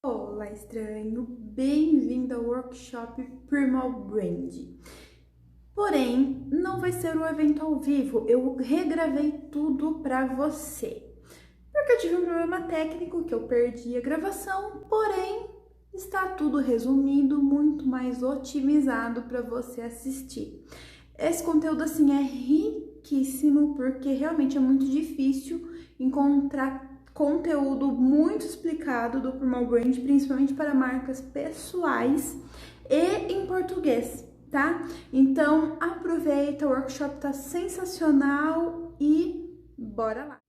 Olá, estranho! Bem-vindo ao workshop Primal Brand. Porém, não vai ser um evento ao vivo, eu regravei tudo para você. Porque eu tive um problema técnico que eu perdi a gravação, porém, está tudo resumido, muito mais otimizado para você assistir. Esse conteúdo, assim, é riquíssimo, porque realmente é muito difícil encontrar conteúdo muito explicado do Primal Brand, principalmente para marcas pessoais e em português, tá? Então aproveita, o workshop tá sensacional e bora lá!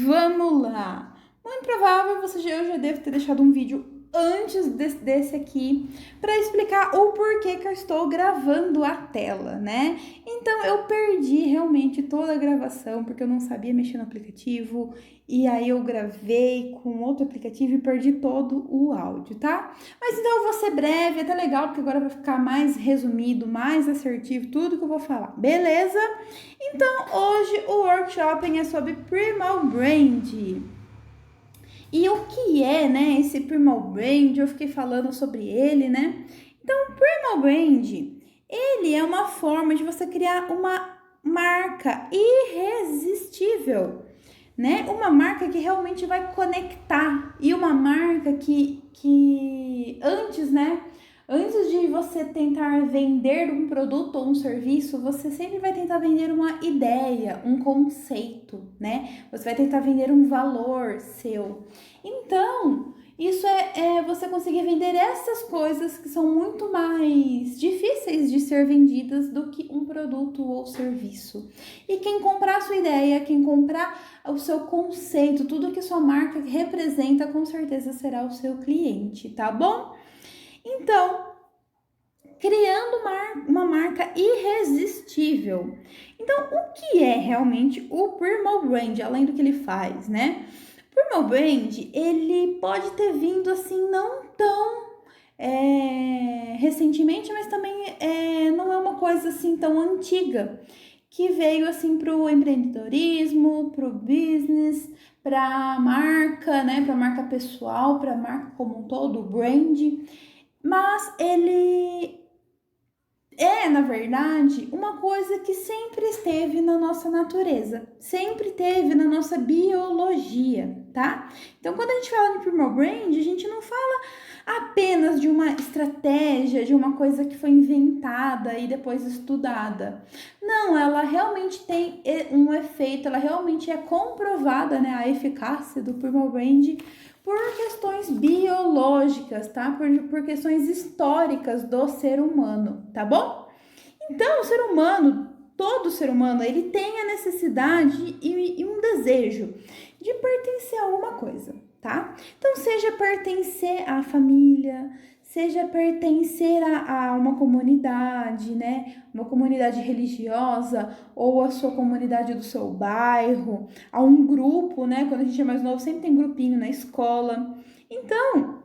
Vamos lá! Muito provável eu já devo ter deixado um vídeo antes desse aqui para explicar o porquê que eu estou gravando a tela, né? Então eu perdi realmente toda a gravação porque eu não sabia mexer no aplicativo e aí eu gravei com outro aplicativo e perdi todo o áudio, tá? Mas então eu vou ser breve, até legal porque agora vai ficar mais resumido, mais assertivo tudo que eu vou falar, beleza? Então hoje o workshop é sobre Primal Brand. E o que é, né, esse Primal Brand? Eu fiquei falando sobre ele, né? Então, o Primal Brand, ele é uma forma de você criar uma marca irresistível, né? Uma marca que realmente vai conectar e uma marca que antes, né? Antes de você tentar vender um produto ou um serviço, você sempre vai tentar vender uma ideia, um conceito, né? Você vai tentar vender um valor seu. Então, isso é você conseguir vender essas coisas que são muito mais difíceis de ser vendidas do que um produto ou serviço. E quem comprar a sua ideia, quem comprar o seu conceito, tudo que sua marca representa, com certeza será o seu cliente, tá bom? Então, criando uma marca irresistível. Então, o que é realmente o Primal Brand, além do que ele faz, né? O Primal Brand, ele pode ter vindo assim, não tão recentemente, mas também não é uma coisa assim tão antiga, que veio assim para o empreendedorismo, para o business, para a marca, né? Para a marca pessoal, para a marca como um todo, o brand. Mas ele na verdade, uma coisa que sempre esteve na nossa natureza, sempre esteve na nossa biologia, tá? Então, quando a gente fala de Primal Brand, a gente não fala apenas de uma estratégia, de uma coisa que foi inventada e depois estudada. Não, ela realmente tem um efeito, ela realmente é comprovada, né, a eficácia do Primal Brand por questões biológicas, tá? Por questões históricas do ser humano, tá bom? Então, o ser humano, todo ser humano, ele tem a necessidade e um desejo de pertencer a alguma coisa, tá? Então, seja pertencer à família, seja pertencer a uma comunidade, né? Uma comunidade religiosa ou a sua comunidade do seu bairro, a um grupo, né? Quando a gente é mais novo, sempre tem grupinho na escola. Então,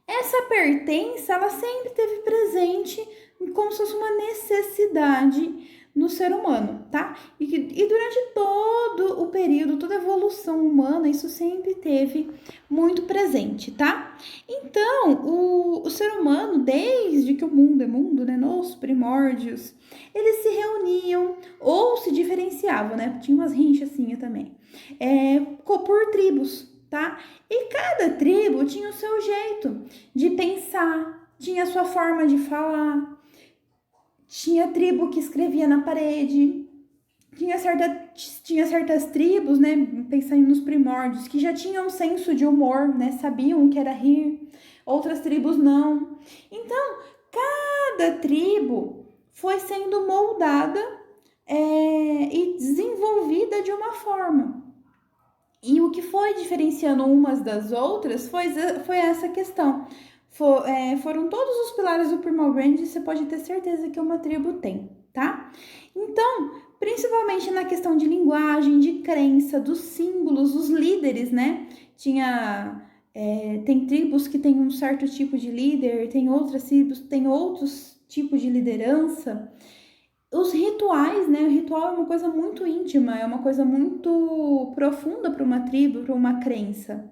essa pertença, ela sempre esteve presente como se fosse uma necessidade no ser humano, tá? E durante todo o período, toda a evolução humana, isso sempre teve muito presente, tá? Então, o ser humano, desde que o mundo é mundo, né, nos primórdios, eles se reuniam ou se diferenciavam, né? Tinha umas rinchas assim também, por tribos, tá? E cada tribo tinha o seu jeito de pensar, tinha a sua forma de falar. Tinha tribo que escrevia na parede, tinha certas tribos, né, pensando nos primórdios, que já tinham um senso de humor, né, sabiam o que era rir, outras tribos não. Então, cada tribo foi sendo moldada e desenvolvida de uma forma. E o que foi diferenciando umas das outras foi essa questão. Foram todos os pilares do Primal Brand, você pode ter certeza que uma tribo tem, tá? Então, principalmente na questão de linguagem, de crença, dos símbolos, os líderes, né? Tem tribos que tem um certo tipo de líder, tem outras tribos que tem outros tipos de liderança. Os rituais, né? O ritual é uma coisa muito íntima, é uma coisa muito profunda para uma tribo, para uma crença.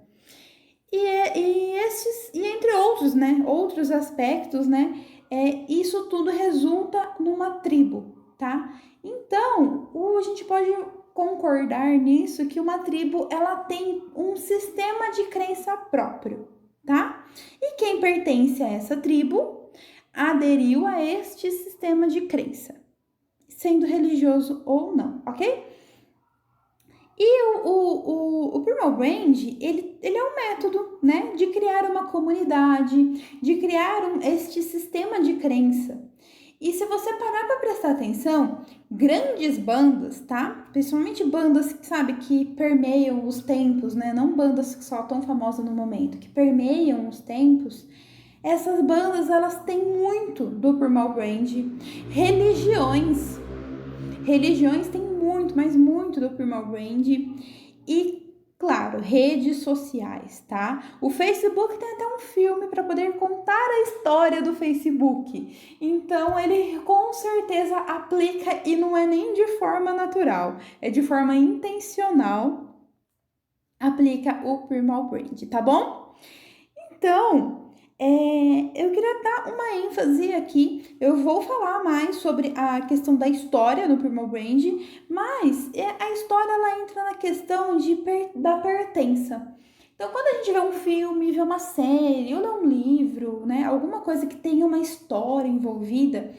E outros, né? Outros aspectos, né? Isso tudo resulta numa tribo, tá? Então, a gente pode concordar nisso que uma tribo, ela tem um sistema de crença próprio, tá? E quem pertence a essa tribo aderiu a este sistema de crença, sendo religioso ou não, ok? E o Primal Brand, ele é um método, né, de criar uma comunidade, de criar este sistema de crença. E se você parar para prestar atenção, grandes bandas, tá? Principalmente bandas, sabe, que permeiam os tempos, né? Não bandas que só tão famosas no momento, que permeiam os tempos. Essas bandas, elas têm muito do Primal Brand. Religiões têm muito, mas muito do Primal Brand. E, claro, redes sociais, tá? O Facebook tem até um filme para poder contar a história do Facebook. Então, ele com certeza aplica, e não é nem de forma natural, é de forma intencional, aplica o Primal Brand, tá bom? Então, eu queria dar uma ênfase aqui. Eu vou falar mais sobre a questão da história no Primal Brand, mas a história, ela entra na questão da pertença. Então, quando a gente vê um filme, vê uma série, ou lê um livro, né, alguma coisa que tenha uma história envolvida,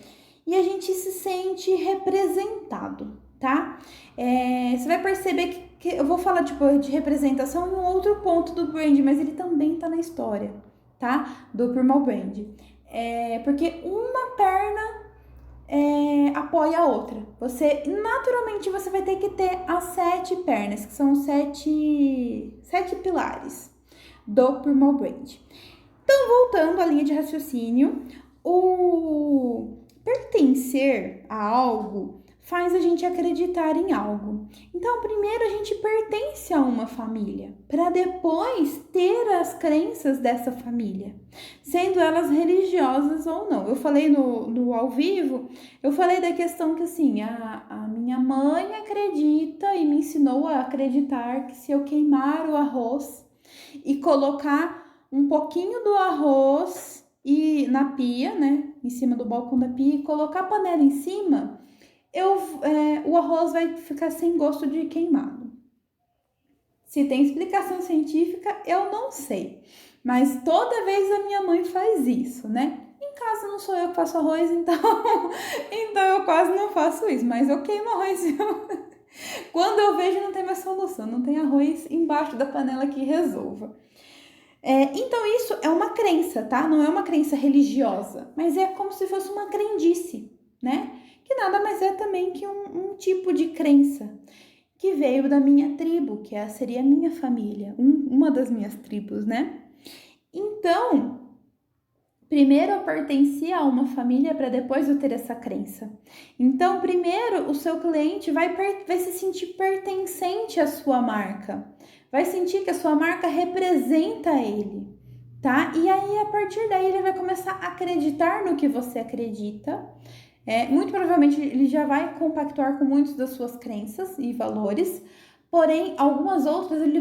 e a gente se sente representado, tá? Você vai perceber que eu vou falar de representação em um outro ponto do brand, mas ele também tá na história, tá? Do Primal Brand. Porque uma perna apoia a outra. Naturalmente, você vai ter que ter as 7 pernas, que são 7 pilares do Primal Brand. Então, voltando à linha de raciocínio, o pertencer a algo faz a gente acreditar em algo. Então, primeiro a gente pertence a uma família, para depois ter as crenças dessa família, sendo elas religiosas ou não. Eu falei no ao vivo, eu falei da questão que assim, a minha mãe acredita e me ensinou a acreditar que se eu queimar o arroz e colocar um pouquinho do arroz na pia, né, em cima do balcão da pia, e colocar a panela em cima, o arroz vai ficar sem gosto de queimado. Se tem explicação científica, eu não sei. Mas toda vez a minha mãe faz isso, né? Em casa não sou eu que faço arroz, então eu quase não faço isso. Mas eu queimo arroz. Quando eu vejo, não tem mais solução. Não tem arroz embaixo da panela que resolva. Então isso é uma crença, tá? Não é uma crença religiosa, mas é como se fosse uma crendice, né? Que nada mais é também que um tipo de crença que veio da minha tribo, que seria a minha família, uma das minhas tribos, né? Então, primeiro eu pertencia a uma família para depois eu ter essa crença. Então, primeiro o seu cliente vai se sentir pertencente à sua marca, vai sentir que a sua marca representa ele, tá? E aí, a partir daí, ele vai começar a acreditar no que você acredita. Muito provavelmente ele já vai compactuar com muitas das suas crenças e valores, porém, algumas outras ele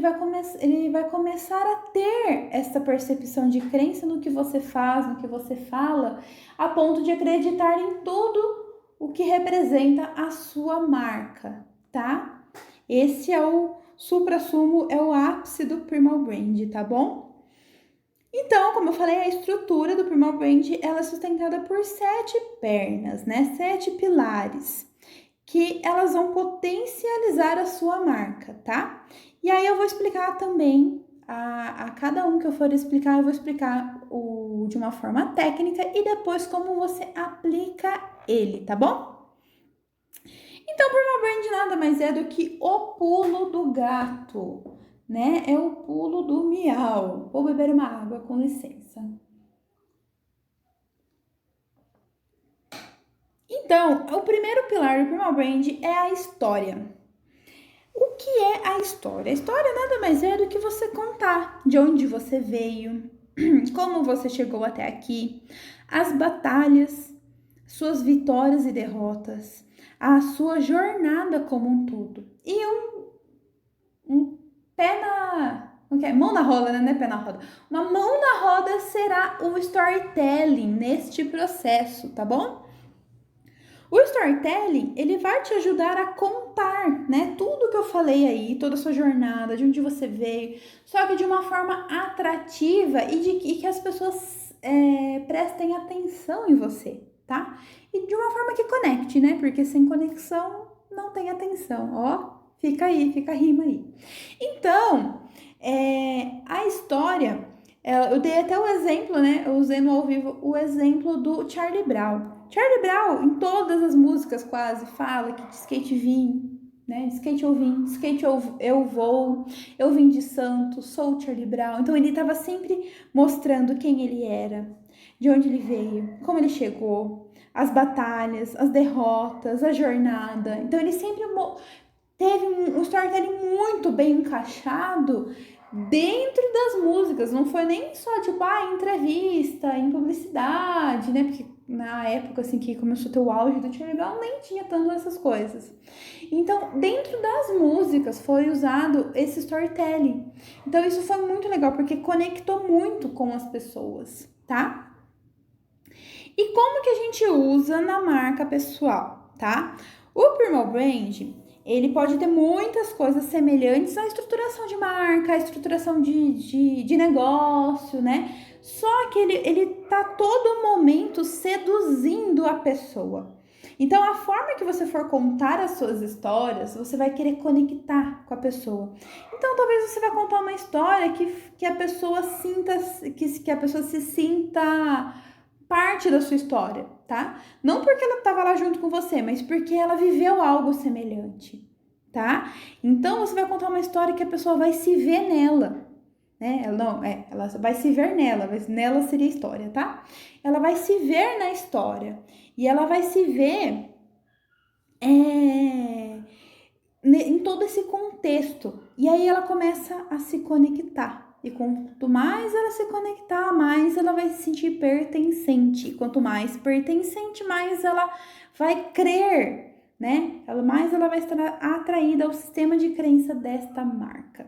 vai começar a ter essa percepção de crença no que você faz, no que você fala, a ponto de acreditar em tudo o que representa a sua marca, tá? Esse é o suprassumo, é o ápice do Primal Brand, tá bom? Então, como eu falei, a estrutura do Primal Brand, ela é sustentada por 7 pernas, né? 7 pilares, que elas vão potencializar a sua marca, tá? E aí eu vou explicar também, a cada um que eu for explicar, eu vou explicar de uma forma técnica e depois como você aplica ele, tá bom? Então, o Primal Brand nada mais é do que o pulo do gato, né? É o pulo do miau. Vou beber uma água, com licença. Então, o primeiro pilar do Primal Brand é a história. O que é a história? A história nada mais é do que você contar de onde você veio, como você chegou até aqui, as batalhas, suas vitórias e derrotas, a sua jornada como um todo. E um pé Okay? Mão na roda, né? Não é pé na roda. Uma mão na roda será o storytelling neste processo, tá bom? O storytelling, ele vai te ajudar a contar, né? Tudo que eu falei aí, toda a sua jornada, de onde você veio, só que de uma forma atrativa e que as pessoas prestem atenção em você, tá? E de uma forma que conecte, né? Porque sem conexão não tem atenção, ó. Fica aí, fica a rima aí. Então, a história, eu dei até o exemplo, né? Eu usei no ao vivo o exemplo do Charlie Brown. Charlie Brown, em todas as músicas quase, fala que de skate vim, né? De skate eu vim, de skate eu vou, eu vim de Santos, sou o Charlie Brown. Então ele estava sempre mostrando quem ele era, de onde ele veio, como ele chegou, as batalhas, as derrotas, a jornada. Então ele sempre teve um storytelling muito bem encaixado dentro das músicas, não foi nem só tipo, em entrevista, em publicidade, né? Porque na época assim que começou a ter o auge do Charlie Brown, nem tinha tanto essas coisas. Então, dentro das músicas foi usado esse storytelling. Então, isso foi muito legal, porque conectou muito com as pessoas, tá? E como que a gente usa na marca pessoal, tá? O Primal Brand, ele pode ter muitas coisas semelhantes à estruturação de marca, à estruturação de negócio, né? Só que ele tá todo momento seduzindo a pessoa. Então, a forma que você for contar as suas histórias, você vai querer conectar com a pessoa. Então, talvez você vai contar uma história que a pessoa sinta, que a pessoa se sinta parte da sua história, tá? Não porque ela estava lá junto com você, mas porque ela viveu algo semelhante, tá? Então, você vai contar uma história que a pessoa vai se ver nela, né? Ela vai se ver nela, nela seria a história, tá? Ela vai se ver na história e ela vai se ver em todo esse contexto. E aí ela começa a se conectar. E quanto mais ela se conectar, mais ela vai se sentir pertencente. E quanto mais pertencente, mais ela vai crer, né? Mais ela vai estar atraída ao sistema de crença desta marca.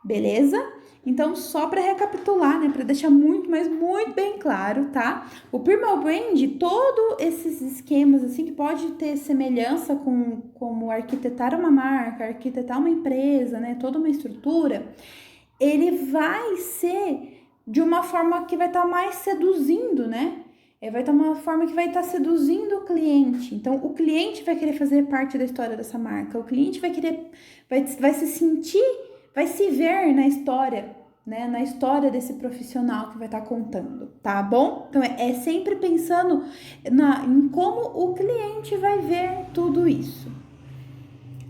Beleza? Então, só para recapitular, né, para deixar muito, mas muito bem claro, tá? O Primal Brand, todos esses esquemas, assim, que pode ter semelhança com como arquitetar uma marca, arquitetar uma empresa, né, toda uma estrutura, ele vai ser de uma forma que vai estar mais seduzindo, né? Vai estar uma forma que vai estar seduzindo o cliente. Então, o cliente vai querer fazer parte da história dessa marca. O cliente vai querer, vai se sentir, vai se ver na história, né? Na história desse profissional que vai estar contando, tá bom? Então, é sempre pensando em como o cliente vai ver tudo isso.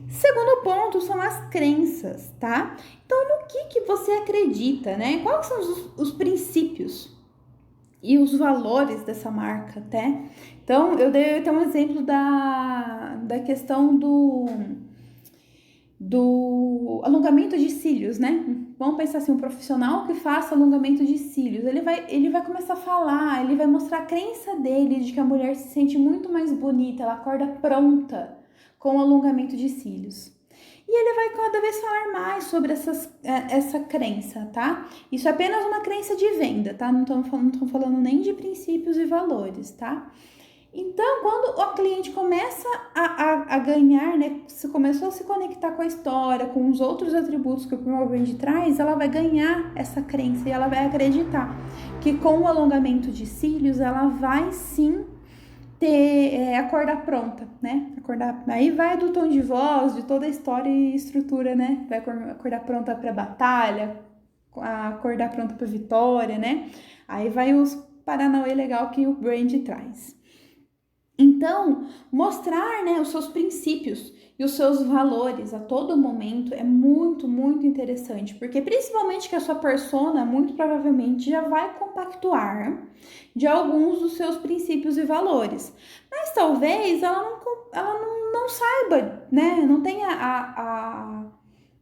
Segundo ponto são as crenças, tá? Então, no que você acredita, né? Quais são os princípios e os valores dessa marca, até? Então, eu dei até um exemplo da questão do alongamento de cílios, né? Vamos pensar assim, um profissional que faça alongamento de cílios, ele vai começar a falar, ele vai mostrar a crença dele de que a mulher se sente muito mais bonita, ela acorda pronta com o alongamento de cílios. E ele vai cada vez falar mais sobre essa crença, tá? Isso é apenas uma crença de venda, tá? Não tô falando nem de princípios e valores, tá? Então, quando o cliente começa a ganhar, né? Se começou a se conectar com a história, com os outros atributos que o Primal Brand traz, ela vai ganhar essa crença e ela vai acreditar que com o alongamento de cílios, ela vai sim ter acordar pronta, né? Aí vai do tom de voz, de toda a história e estrutura, né? Vai acordar pronta para batalha, acordar pronta para vitória, né? Aí vai os paranauê legal que o brand traz. Então, mostrar, né, os seus princípios e os seus valores a todo momento é muito, muito interessante, porque principalmente que a sua persona, muito provavelmente, já vai compactuar de alguns dos seus princípios e valores. Mas talvez ela não saiba, né,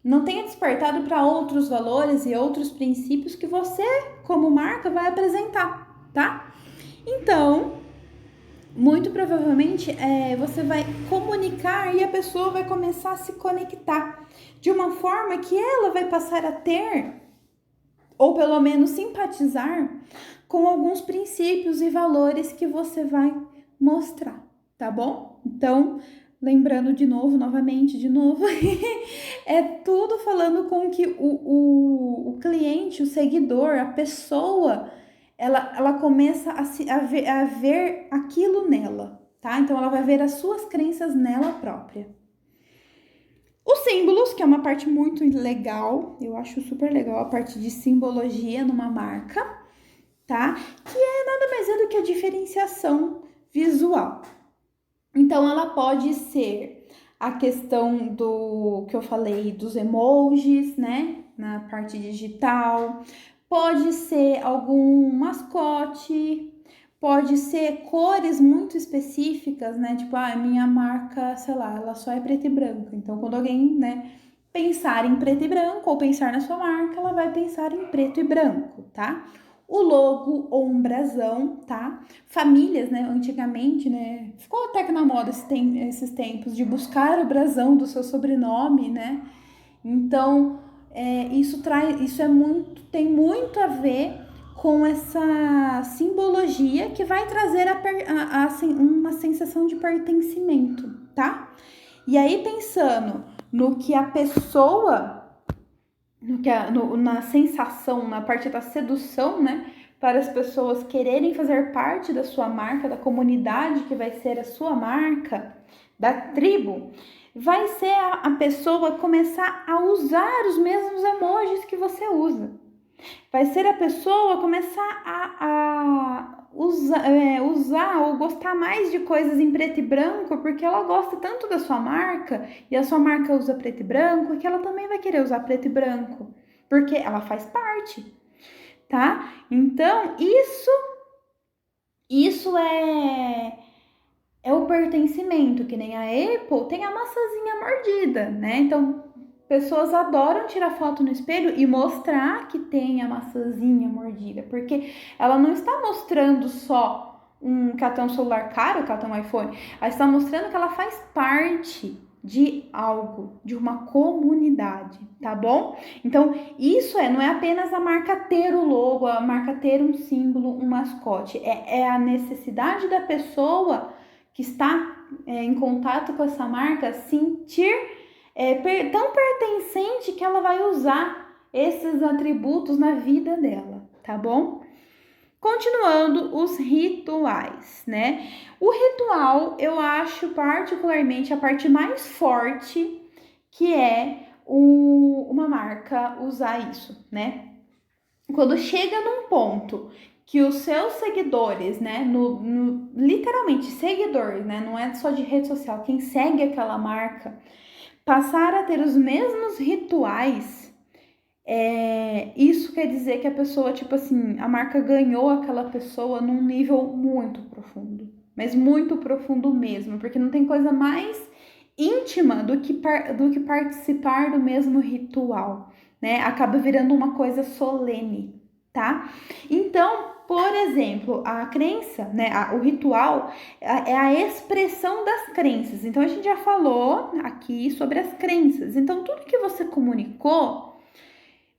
não tenha despertado para outros valores e outros princípios que você, como marca, vai apresentar, tá? Então, muito provavelmente você vai comunicar e a pessoa vai começar a se conectar de uma forma que ela vai passar a ter, ou pelo menos simpatizar, com alguns princípios e valores que você vai mostrar, tá bom? Então, lembrando novamente, é tudo falando com que o cliente, o seguidor, a pessoa, ela começa a ver aquilo nela, tá? Então, ela vai ver as suas crenças nela própria. Os símbolos, que é uma parte muito legal, eu acho super legal a parte de simbologia numa marca, tá? Que é nada mais é do que a diferenciação visual. Então, ela pode ser a questão do que eu falei dos emojis, né? Na parte digital. Pode ser algum mascote. Pode ser cores muito específicas, né? Tipo, minha marca, sei lá, ela só é preto e branco. Então, quando alguém, né, pensar em preto e branco ou pensar na sua marca, ela vai pensar em preto e branco, tá? O logo ou um brasão, tá? Famílias, né, antigamente, né, ficou até que na moda esses tempos de buscar o brasão do seu sobrenome, né? Então, tem muito a ver com essa simbologia que vai trazer uma sensação de pertencimento, tá? E aí, pensando no que a pessoa na sensação, na parte da sedução, né? Para as pessoas quererem fazer parte da sua marca, da comunidade que vai ser a sua marca, da tribo, vai ser a pessoa começar a usar os mesmos emojis que você usa. Vai ser a pessoa começar a usar ou gostar mais de coisas em preto e branco, porque ela gosta tanto da sua marca e a sua marca usa preto e branco, que ela também vai querer usar preto e branco, porque ela faz parte, tá? Então, isso é o pertencimento, que nem a Apple tem a maçãzinha mordida, né? Então, pessoas adoram tirar foto no espelho e mostrar que tem a maçãzinha mordida, porque ela não está mostrando só que ela tem um celular caro, que ela tem um iPhone, ela está mostrando que ela faz parte de algo, de uma comunidade, tá bom? Então, isso não é apenas a marca ter o logo, a marca ter um símbolo, um mascote, é a necessidade da pessoa que está em contato com essa marca sentir tão pertencente que ela vai usar esses atributos na vida dela, tá bom? Continuando, os rituais, né? O ritual, eu acho particularmente a parte mais forte, que é uma marca usar isso, né? Quando chega num ponto que os seus seguidores, né, literalmente seguidores, né, não é só de rede social, quem segue aquela marca, passar a ter os mesmos rituais, isso quer dizer que a pessoa, tipo assim, a marca ganhou aquela pessoa num nível muito profundo, mas muito profundo mesmo, porque não tem coisa mais íntima do que participar do mesmo ritual, né? Acaba virando uma coisa solene, tá? Então, por exemplo, a crença, né? O ritual é a expressão das crenças. Então, a gente já falou aqui sobre as crenças. Então, tudo que você comunicou,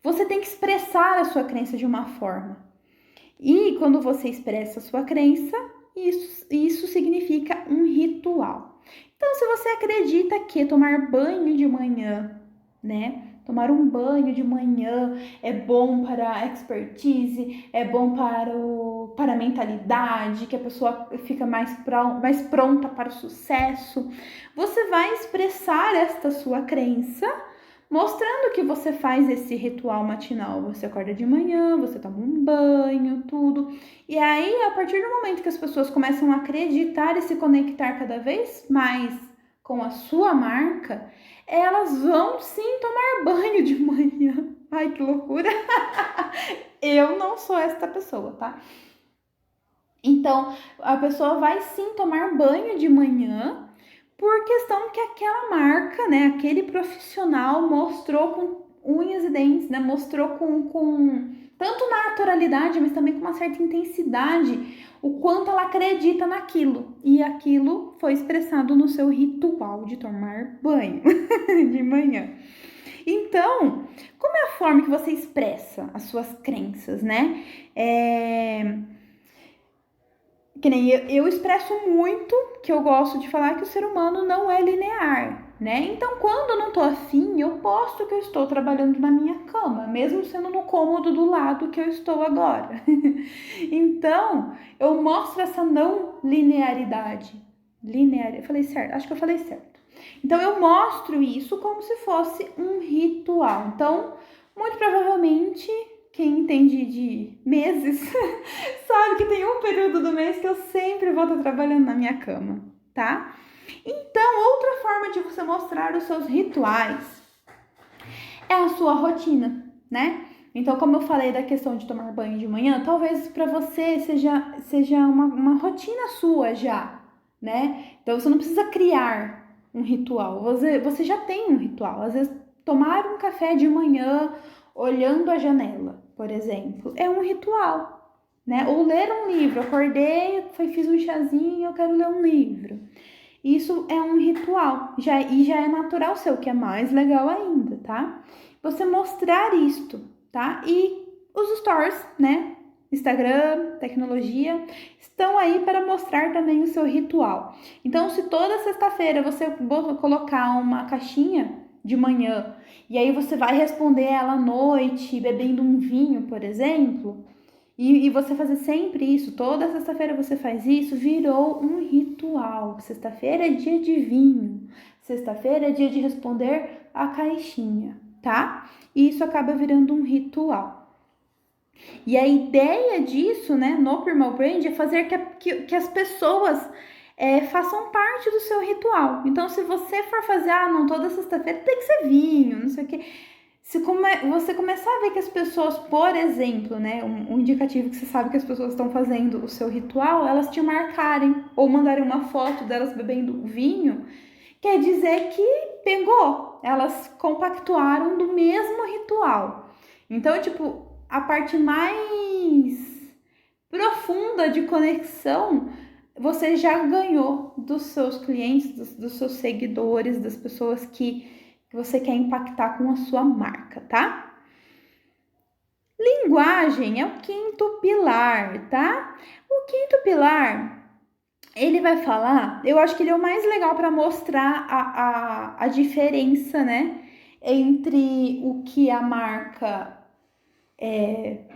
você tem que expressar a sua crença de uma forma. E quando você expressa a sua crença, isso significa um ritual. Então, se você acredita que tomar banho de manhã, né? Tomar um banho de manhã é bom para a expertise, é bom para a mentalidade, que a pessoa fica mais pronta para o sucesso. Você vai expressar esta sua crença mostrando que você faz esse ritual matinal. Você acorda de manhã, você toma um banho, tudo. E aí, a partir do momento que as pessoas começam a acreditar e se conectar cada vez mais com a sua marca, elas vão sim tomar banho de manhã. Ai, que loucura! Eu não sou esta pessoa, tá? Então, a pessoa vai sim tomar banho de manhã por questão que aquela marca, né, aquele profissional mostrou com unhas e dentes, né, mostrou com tanto na naturalidade, mas também com uma certa intensidade, o quanto ela acredita naquilo. E aquilo foi expressado no seu ritual de tomar banho de manhã. Então, como é a forma que você expressa as suas crenças, né? Que nem eu expresso muito que eu gosto de falar que o ser humano não é linear, né? Então, quando eu não tô afim, eu posto que eu estou trabalhando na minha cama, mesmo sendo no cômodo do lado que eu estou agora. Então, eu mostro essa não linearidade. Eu falei certo? Acho que eu falei certo. Então, eu mostro isso como se fosse um ritual. Então, muito provavelmente, quem entende de meses sabe que tem um período do mês que eu sempre vou estar trabalhando na minha cama, tá? Então, outra forma de você mostrar os seus rituais é a sua rotina, né? Então, como eu falei da questão de tomar banho de manhã, talvez para você seja uma rotina sua já, né? Então, você não precisa criar um ritual, você já tem um ritual. Às vezes, tomar um café de manhã olhando a janela, por exemplo, é um ritual, né? Ou ler um livro, acordei, fiz um chazinho, eu quero ler um livro. Isso é um ritual, já é natural seu, que é mais legal ainda, tá? Você mostrar isto, tá? E os stories, né? Instagram, tecnologia, estão aí para mostrar também o seu ritual. Então, se toda sexta-feira você colocar uma caixinha de manhã e aí você vai responder ela à noite, bebendo um vinho, por exemplo, e você fazer sempre isso, toda sexta-feira você faz isso, virou um ritual. Sexta-feira é dia de vinho, sexta-feira é dia de responder a caixinha, tá? E isso acaba virando um ritual. E a ideia disso, né, no Primal Brand é fazer que as pessoas façam parte do seu ritual. Então, se você for fazer, não, toda sexta-feira tem que ser vinho, não sei o quê. Se você começar a ver que as pessoas, por exemplo, né, um indicativo que você sabe que as pessoas estão fazendo o seu ritual, elas te marcarem ou mandarem uma foto delas bebendo vinho, quer dizer que pegou, elas compactuaram do mesmo ritual. Então, tipo, a parte mais profunda de conexão você já ganhou dos seus clientes, dos seus seguidores, das pessoas que você quer impactar com a sua marca, tá? Linguagem é o quinto pilar, tá? O quinto pilar, ele vai falar, eu acho que ele é o mais legal para mostrar a diferença, né? Entre o que a marca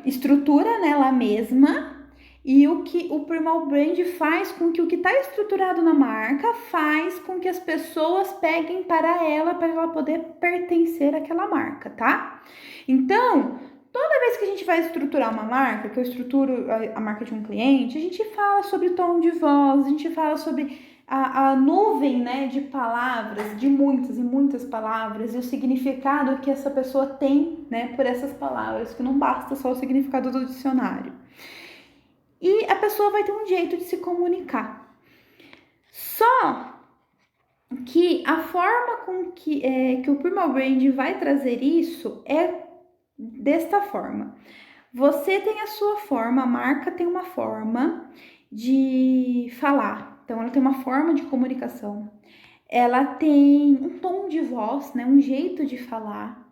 estrutura nela mesma e o que o Primal Brand faz com que o que está estruturado na marca faz com que as pessoas peguem para ela poder pertencer àquela marca, tá? Então, toda vez que a gente vai estruturar uma marca, que eu estruturo a marca de um cliente, a gente fala sobre tom de voz, a gente fala sobre a nuvem, né, de palavras, de muitas e muitas palavras, e o significado que essa pessoa tem, né, por essas palavras, que não basta só o significado do dicionário. E a pessoa vai ter um jeito de se comunicar. Só que a forma com que o Primal Brand vai trazer isso é desta forma. Você tem a sua forma, a marca tem uma forma de falar. Então, ela tem uma forma de comunicação. Ela tem um tom de voz, né? Um jeito de falar.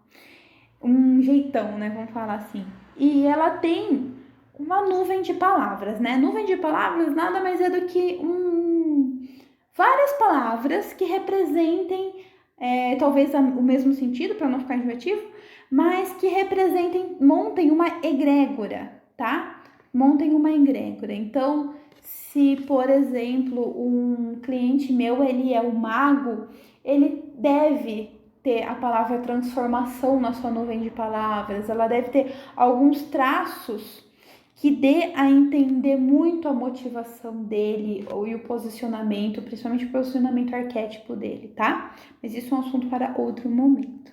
Um jeitão, né? Vamos falar assim. E ela tem uma nuvem de palavras, né? Nuvem de palavras nada mais é do que várias palavras que representem talvez o mesmo sentido, para não ficar enjoativo, mas que montem uma egrégora, tá? Montem uma egrégora. Então, se, por exemplo, um cliente meu, ele é o mago, ele deve ter a palavra transformação na sua nuvem de palavras, ela deve ter alguns traços que dê a entender muito a motivação dele e o posicionamento, principalmente o posicionamento arquétipo dele, tá? Mas isso é um assunto para outro momento.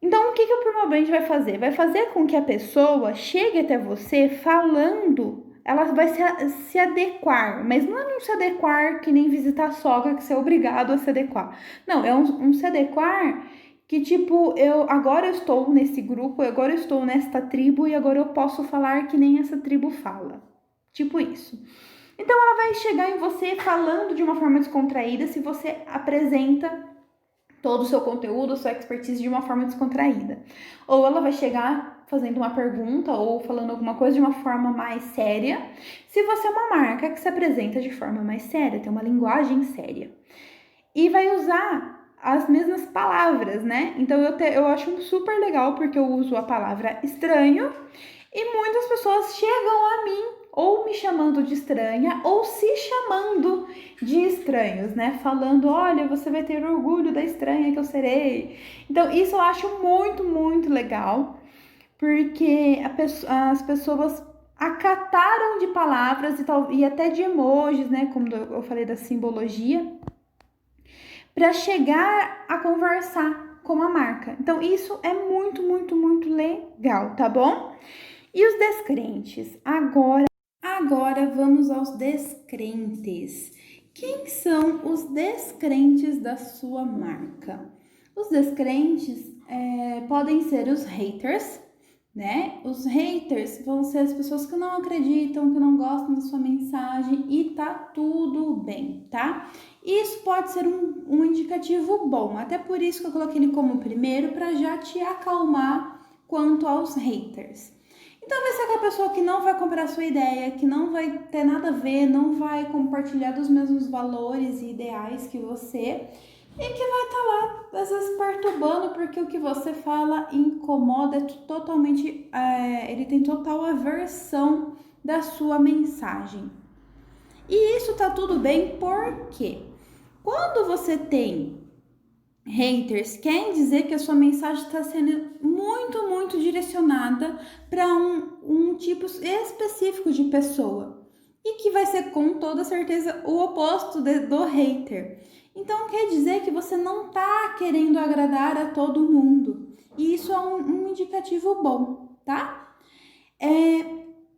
Então, o que o Primal Brand vai fazer? Vai fazer com que a pessoa chegue até você falando, ela vai se adequar, mas não é um se adequar que nem visitar a sogra, que você é obrigado a se adequar. Não, é um se adequar que tipo, agora eu estou nesse grupo, agora eu estou nesta tribo e agora eu posso falar que nem essa tribo fala. Tipo isso. Então ela vai chegar em você falando de uma forma descontraída se você apresenta todo o seu conteúdo, sua expertise de uma forma descontraída. Ou ela vai chegar fazendo uma pergunta ou falando alguma coisa de uma forma mais séria. Se você é uma marca que se apresenta de forma mais séria, tem uma linguagem séria. E vai usar as mesmas palavras, né? Então eu acho super legal porque eu uso a palavra estranho e muitas pessoas chegam a mim ou me chamando de estranha ou se chamando de estranhos, né? Falando, olha, você vai ter orgulho da estranha que eu serei. Então isso eu acho muito, muito legal porque as pessoas acataram de palavras e até de emojis, né? Como eu falei da simbologia, para chegar a conversar com a marca. Então, isso é muito, muito, muito legal, tá bom? E os descrentes? Agora vamos aos descrentes. Quem são os descrentes da sua marca? Os descrentes podem ser os haters, né? Os haters vão ser as pessoas que não acreditam, que não gostam da sua mensagem e tá tudo bem, tá? Isso pode ser um indicativo bom, até por isso que eu coloquei ele como primeiro, para já te acalmar quanto aos haters. Então vai ser aquela pessoa que não vai comprar a sua ideia, que não vai ter nada a ver, não vai compartilhar dos mesmos valores e ideais que você e que vai estar lá, às vezes, perturbando porque o que você fala incomoda totalmente, ele tem total aversão da sua mensagem. E isso tá tudo bem porque quando você tem haters, quer dizer que a sua mensagem está sendo muito, muito direcionada para um tipo específico de pessoa e que vai ser com toda certeza o oposto do hater. Então quer dizer que você não está querendo agradar a todo mundo e isso é um indicativo bom, tá?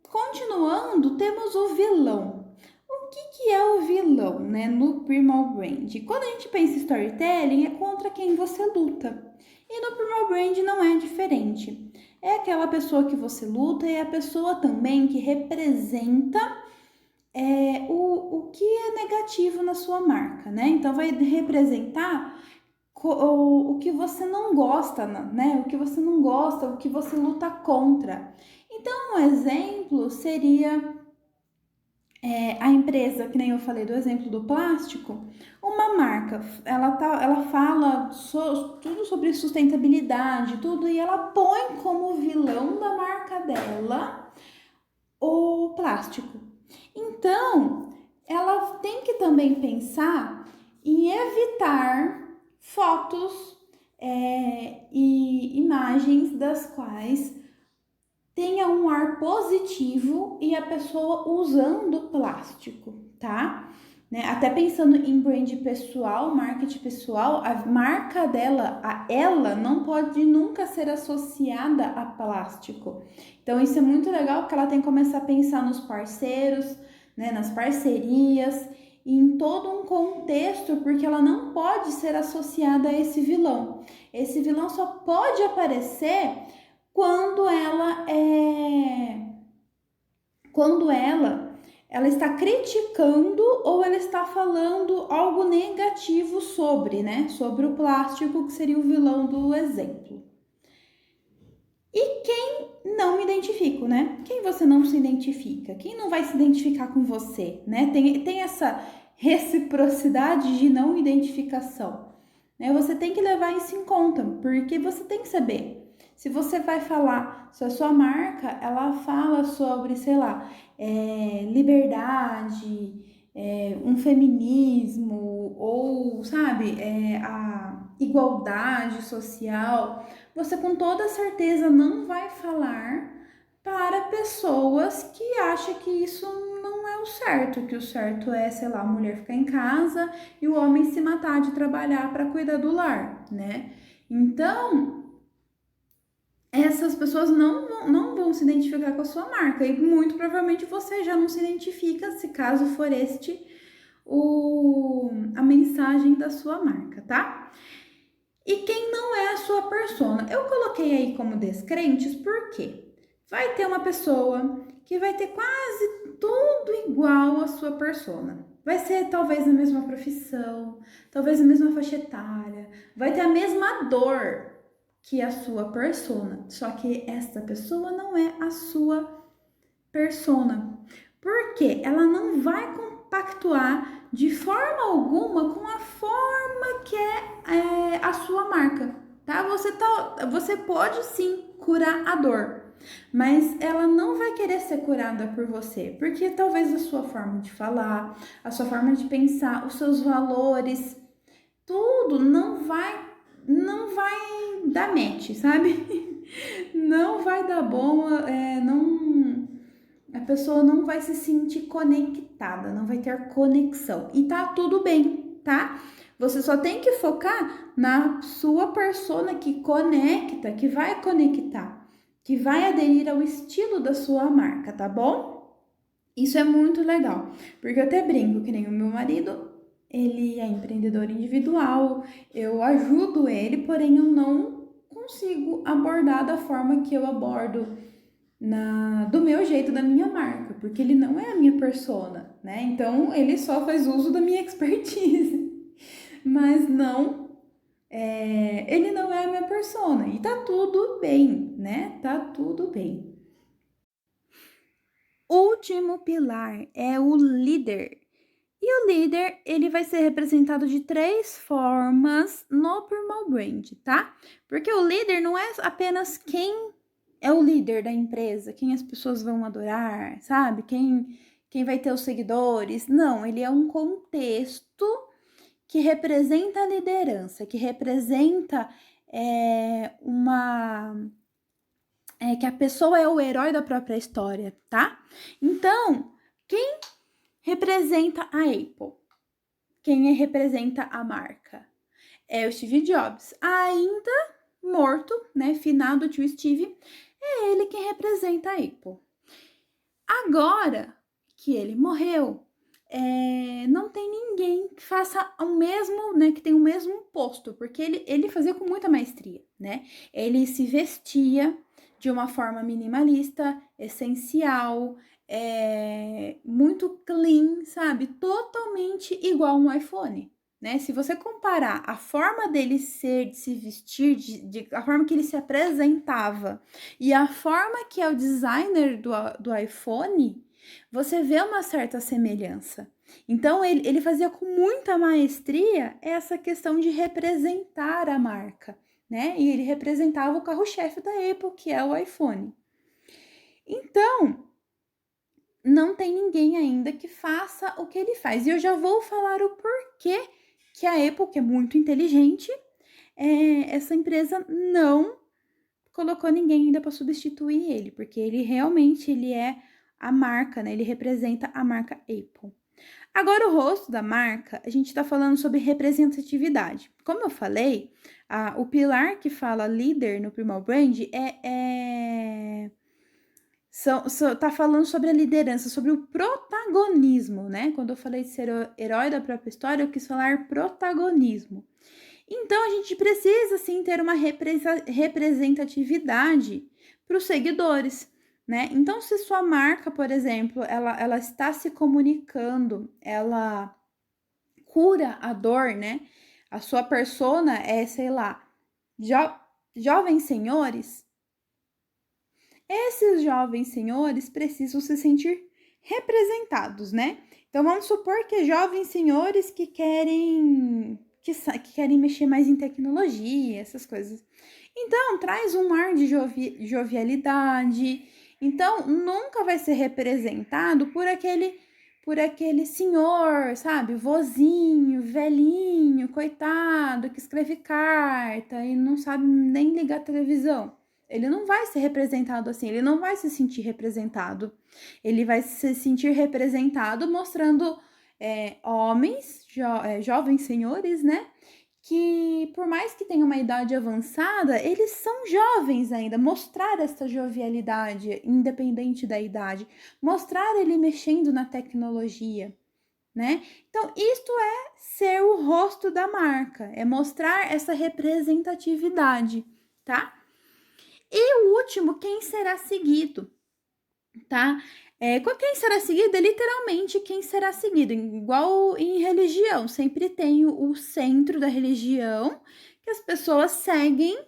Continuando, temos o vilão. O que é o vilão, né, no Primal Brand? Quando a gente pensa em storytelling, é contra quem você luta. E no Primal Brand não é diferente. É aquela pessoa que você luta e é a pessoa também que representa o que é negativo na sua marca, né? Então vai representar o que você não gosta, né? O que você não gosta, o que você luta contra. Então, um exemplo seria a empresa, que nem eu falei do exemplo do plástico, uma marca, ela fala tudo sobre sustentabilidade, tudo, e ela põe como vilão da marca dela o plástico. Então, ela tem que também pensar em evitar fotos e imagens das quais tenha um ar positivo e a pessoa usando plástico, tá? Né? Até pensando em brand pessoal, marketing pessoal, a marca dela, ela não pode nunca ser associada a plástico. Então isso é muito legal porque ela tem que começar a pensar nos parceiros, né, nas parcerias e em todo um contexto, porque ela não pode ser associada a esse vilão. Esse vilão só pode aparecer quando ela está criticando ou ela está falando algo negativo sobre, né? Sobre o plástico, que seria o vilão do exemplo. E quem não me identifico, né? Quem você não se identifica? Quem não vai se identificar com você, né? Tem essa reciprocidade de não identificação, né? Você tem que levar isso em conta, porque você tem que saber. Se você vai falar, se a sua marca, ela fala sobre, sei lá, liberdade, um feminismo, ou, sabe, a igualdade social, você com toda certeza não vai falar para pessoas que acham que isso não é o certo, que o certo é, sei lá, a mulher ficar em casa e o homem se matar de trabalhar para cuidar do lar, né? Então, essas pessoas não vão se identificar com a sua marca e muito provavelmente você já não se identifica se caso for a mensagem da sua marca, tá? E quem não é a sua persona? Eu coloquei aí como descrentes porque vai ter uma pessoa que vai ter quase tudo igual à sua persona. Vai ser talvez a mesma profissão, talvez a mesma faixa etária, vai ter a mesma dor que a sua persona, só que esta pessoa não é a sua persona. Porque ela não vai compactuar de forma alguma com a forma que é a sua marca, tá? Você pode sim curar a dor, mas ela não vai querer ser curada por você, porque talvez a sua forma de falar, a sua forma de pensar, os seus valores, tudo não vai dar match, sabe? Não vai dar bom, não, a pessoa não vai se sentir conectada, não vai ter conexão. E tá tudo bem, tá? Você só tem que focar na sua persona que conecta, que vai conectar, que vai aderir ao estilo da sua marca, tá bom? Isso é muito legal, porque eu até brinco que nem o meu marido, ele é empreendedor individual, eu ajudo ele, porém eu não consigo abordar da forma que eu abordo do meu jeito, da minha marca, porque ele não é a minha persona, né? Então ele só faz uso da minha expertise, mas ele não é a minha persona e tá tudo bem, né? Tá tudo bem. Último pilar é o líder. E o líder, ele vai ser representado de 3 formas no Primal Brand, tá? Porque o líder não é apenas quem é o líder da empresa, quem as pessoas vão adorar, sabe? Quem vai ter os seguidores. Não, ele é um contexto que representa a liderança, que representa que a pessoa é o herói da própria história, tá? Então, quem representa a Apple? Quem representa a marca? É o Steve Jobs. Ainda morto, né? Finado tio Steve, é ele quem representa a Apple. Agora que ele morreu, não tem ninguém que faça o mesmo, né? Que tem o mesmo posto, porque ele fazia com muita maestria, né? Ele se vestia de uma forma minimalista, essencial, muito clean, sabe? Totalmente igual um iPhone. Né? Se você comparar a forma dele ser, de se vestir, a forma que ele se apresentava e a forma que é o designer do iPhone, você vê uma certa semelhança. Então, ele fazia com muita maestria essa questão de representar a marca, né? E ele representava o carro-chefe da Apple, que é o iPhone. Então, não tem ninguém ainda que faça o que ele faz. E eu já vou falar o porquê que a Apple, que é muito inteligente, essa empresa não colocou ninguém ainda para substituir ele, porque ele realmente ele é a marca, né? Ele representa a marca Apple. Agora, o rosto da marca, a gente está falando sobre representatividade. Como eu falei, o pilar que fala líder no Primal Brand tá falando sobre a liderança, sobre o protagonismo, né? Quando eu falei de ser o herói da própria história, eu quis falar protagonismo. Então, a gente precisa, sim, ter uma representatividade para os seguidores, né? Então, se sua marca, por exemplo, ela está se comunicando, ela cura a dor, né? A sua persona é, sei lá, jovens senhores. Esses jovens senhores precisam se sentir representados, né? Então, vamos supor que jovens senhores que querem mexer mais em tecnologia, essas coisas. Então, traz um ar de jovialidade. Então, nunca vai ser representado por aquele senhor, sabe? Vozinho, velhinho, coitado, que escreve carta e não sabe nem ligar a televisão. Ele não vai ser representado assim, ele não vai se sentir representado. Ele vai se sentir representado mostrando homens, jovens senhores, né? Que por mais que tenham uma idade avançada, eles são jovens ainda. Mostrar essa jovialidade, independente da idade. Mostrar ele mexendo na tecnologia. né? Então, isto é ser o rosto da marca, é mostrar essa representatividade, tá? E o último, quem será seguido, tá? Quem será seguido é literalmente quem será seguido, igual em religião, sempre tem o centro da religião, que as pessoas seguem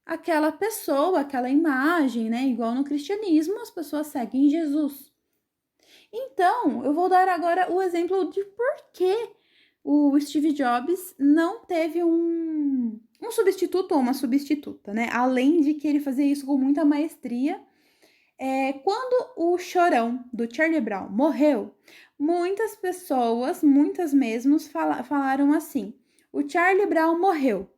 aquela pessoa, aquela imagem, né? Igual no cristianismo, as pessoas seguem Jesus. Então, eu vou dar agora o exemplo de por que o Steve Jobs não teve um substituto ou uma substituta, né? Além de que ele fazia isso com muita maestria. Quando o Chorão, do Charlie Brown, morreu, muitas pessoas, muitas mesmo, falaram assim: o Charlie Brown morreu.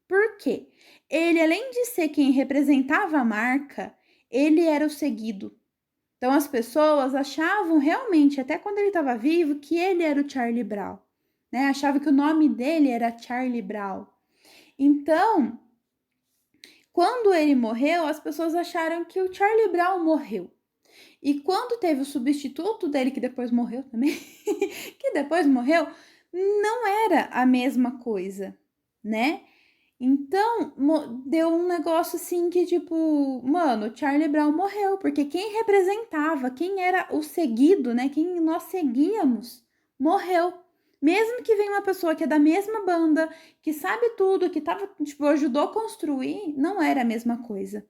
Por quê? Ele, além de ser quem representava a marca, ele era o seguido. Então as pessoas achavam realmente, até quando ele estava vivo, que ele era o Charlie Brown, né? Achavam que o nome dele era Charlie Brown. Então, quando ele morreu, as pessoas acharam que o Charlie Brown morreu. E quando teve o substituto dele, que depois morreu também, não era a mesma coisa, né? Então, deu um negócio assim que, tipo, mano, o Charlie Brown morreu, porque quem representava, quem era o seguido, né? Quem nós seguíamos, morreu. Mesmo que venha uma pessoa que é da mesma banda, que sabe tudo, que tava, tipo, ajudou a construir, não era a mesma coisa.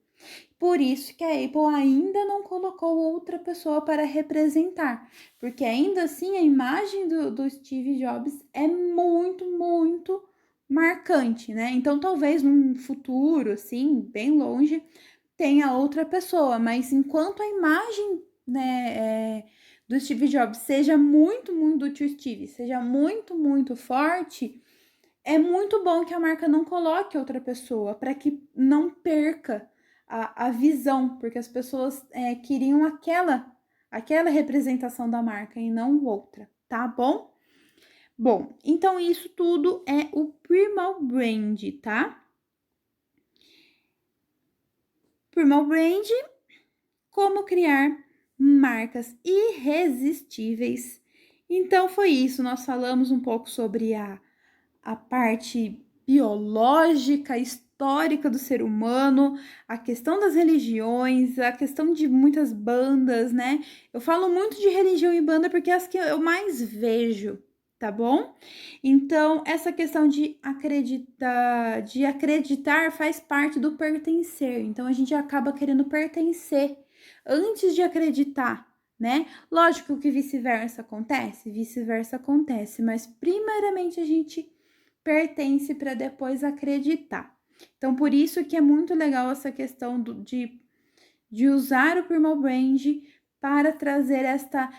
Por isso que a Apple ainda não colocou outra pessoa para representar, porque ainda assim a imagem do Steve Jobs é muito, muito marcante, né? Então talvez num futuro, assim, bem longe, tenha outra pessoa, mas enquanto a imagem, né, do Steve Jobs seja muito, muito do tio Steve, seja muito, muito forte, é muito bom que a marca não coloque outra pessoa para que não perca a visão, porque as pessoas queriam aquela representação da marca e não outra, tá bom? Bom, então isso tudo é o Primal Brand, tá? Primal Brand, como criar marcas irresistíveis. Então foi isso, nós falamos um pouco sobre a parte biológica, histórica do ser humano, a questão das religiões, a questão de muitas bandas, né? Eu falo muito de religião e banda porque é as que eu mais vejo, tá bom? Então, essa questão de acreditar faz parte do pertencer. Então, a gente acaba querendo pertencer antes de acreditar, né? Lógico que vice-versa acontece, mas primeiramente a gente pertence para depois acreditar. Então, por isso que é muito legal essa questão de usar o Primal Brand para trazer esta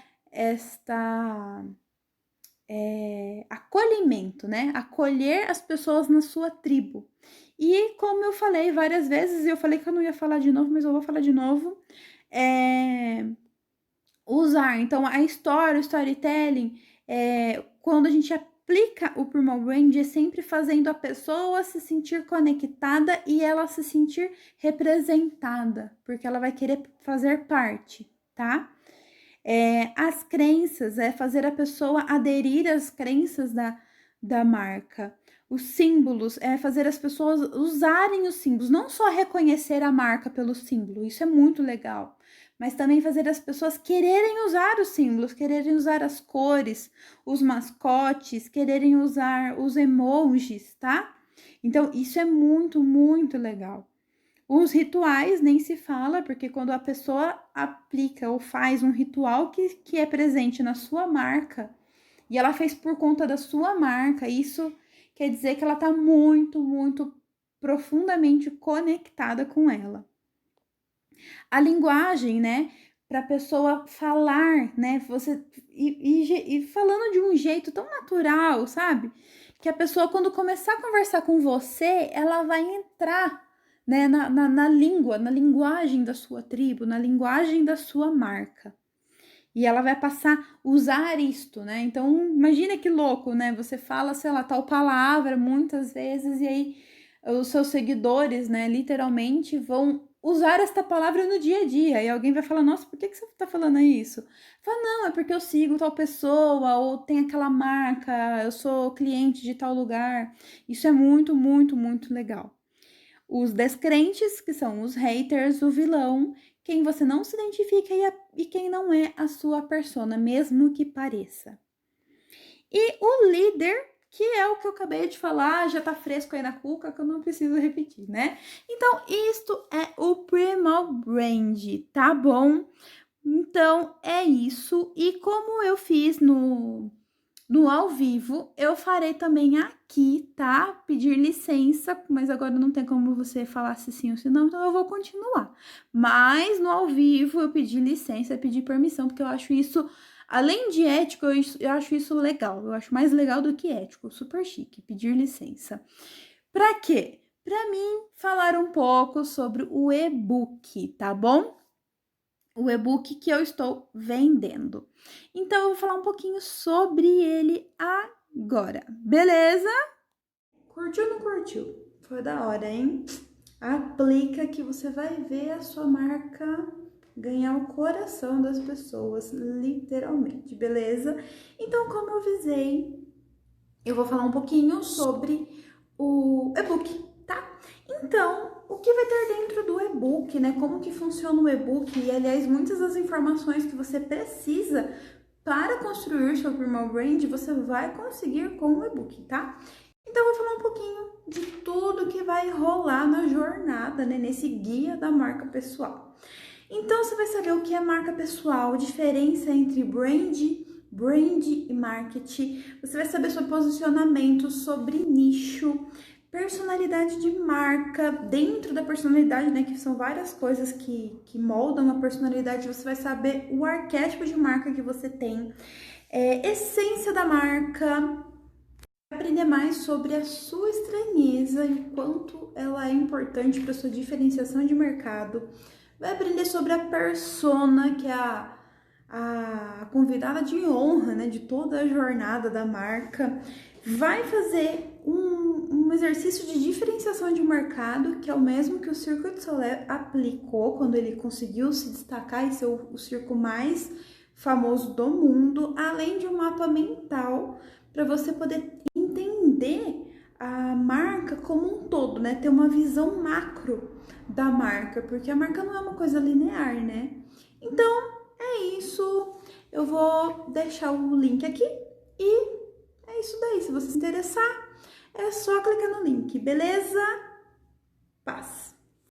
acolhimento, né? Acolher as pessoas na sua tribo. E como eu falei várias vezes, eu falei que eu não ia falar de novo, mas eu vou falar de novo. Usar, então, a história, o storytelling, quando a gente aplica o Primal Brand, é sempre fazendo a pessoa se sentir conectada e ela se sentir representada, porque ela vai querer fazer parte, tá? As crenças, fazer a pessoa aderir às crenças da marca. Os símbolos, fazer as pessoas usarem os símbolos, não só reconhecer a marca pelo símbolo, isso é muito legal, mas também fazer as pessoas quererem usar os símbolos, quererem usar as cores, os mascotes, quererem usar os emojis, tá? Então, isso é muito, muito legal. Os rituais nem se fala, porque quando a pessoa aplica ou faz um ritual que é presente na sua marca, e ela fez por conta da sua marca, isso quer dizer que ela está muito, muito profundamente conectada com ela. A linguagem, né? Para a pessoa falar, né? Você e falando de um jeito tão natural, sabe? Que a pessoa, quando começar a conversar com você, ela vai entrar, né, na língua, na linguagem da sua tribo, na linguagem da sua marca. E ela vai passar a usar isto, né? Então, imagina que louco, né? Você fala, sei lá, tal palavra muitas vezes e aí os seus seguidores, né, literalmente vão usar esta palavra no dia a dia. E alguém vai falar, nossa, por que você tá falando isso? Fala, não, é porque eu sigo tal pessoa, ou tem aquela marca, eu sou cliente de tal lugar. Isso é muito, muito, muito legal. Os descrentes, que são os haters, o vilão, quem você não se identifica e quem não é a sua persona, mesmo que pareça. E o líder, que é o que eu acabei de falar, já tá fresco aí na cuca, que eu não preciso repetir, né? Então, isto é o Primal Brand, tá bom? Então, é isso. E como eu fiz no ao vivo, eu farei também aqui, tá? Pedir licença, mas agora não tem como você falar se sim ou se não, então eu vou continuar. Mas no ao vivo eu pedi licença, pedi permissão, porque eu acho isso, além de ético, eu acho isso legal. Eu acho mais legal do que ético, super chique, pedir licença. Pra quê? Pra mim falar um pouco sobre o e-book, tá bom? O e-book que eu estou vendendo. Então, eu vou falar um pouquinho sobre ele agora, beleza? Curtiu ou não curtiu? Foi da hora, hein? Aplica que você vai ver a sua marca ganhar o coração das pessoas, literalmente, beleza? Então, como eu avisei, eu vou falar um pouquinho sobre o e-book, tá? Então, o que vai ter dentro do e-book, né? Como que funciona o e-book e, aliás, muitas das informações que você precisa para construir seu Primal Brand, você vai conseguir com o e-book, tá? Então, eu vou falar um pouquinho de tudo que vai rolar na jornada, né? Nesse guia da marca pessoal. Então, você vai saber o que é marca pessoal, diferença entre brand e marketing. Você vai saber sobre posicionamento, sobre nicho, personalidade de marca, dentro da personalidade, né, que são várias coisas que moldam a personalidade. Você vai saber o arquétipo de marca que você tem, essência da marca, aprender mais sobre a sua estranheza e o quanto ela é importante para sua diferenciação de mercado. Vai aprender sobre a persona, que é a convidada de honra, né, de toda a jornada da marca. Vai fazer um exercício de diferenciação de mercado, que é o mesmo que o Cirque du Soleil aplicou quando ele conseguiu se destacar e ser o circo mais famoso do mundo, além de um mapa mental para você poder entender a marca como um todo, né? Ter uma visão macro da marca, porque a marca não é uma coisa linear, né? Então, é isso. Eu vou deixar o link aqui e é isso daí. Se você se interessar, é só clicar no link, beleza? Paz!